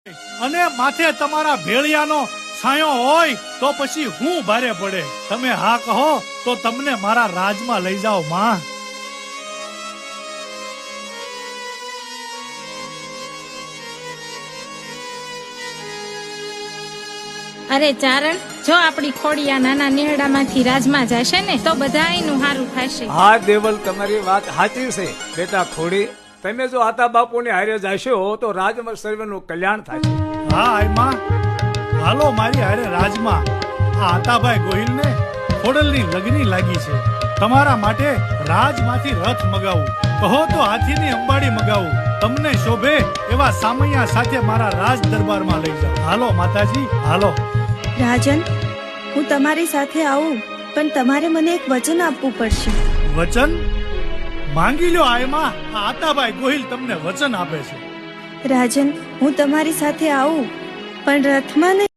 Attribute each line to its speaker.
Speaker 1: અને માથે તમારા ભેળિયાનો છાંયો હોય તો પછી હું ભારે પડે. તમે હા કહો તો તમને મારા રાજમાં લઈ જાઓ માં.
Speaker 2: અરે ચારણ, જો આપણી ખોડિયા નાના નેહડામાંથી રાજમાં જશે ને તો બધાયનું હારું થશે.
Speaker 3: હા દેવલ, તમારી વાત સાચી છે બેટા ખોડી. તમે જો આતા બાપુને હારે જાશો તો રાજમાં સર્વનું કલ્યાણ થશે.
Speaker 1: હા આયમાં, હાલો મારી હારે રાજમાં. આ આતાભાઈ ગોહિલને ખોડલની લગની લાગી છે. તમારા માટે રાજમાંથી રથ મગાવું, કહો તો હાથીની અંબાડી મગાવું. તમને શોભે એવા સામૈયા સાથે મારા રાજ દરબારમાં લઈ જાઓ. હાલો માતાજી હાલો.
Speaker 4: રાજન, હું તમારી સાથે આવું, પણ તમારે મને એક વચન આપવું પડશે.
Speaker 1: વચન માંગી લ્યો આયમાં. આ આતાભાઈ ગોહિલ તમને વચન આપે છે.
Speaker 4: રાજન, હું તમારી સાથે આવું, પણ રથમાં નહીં.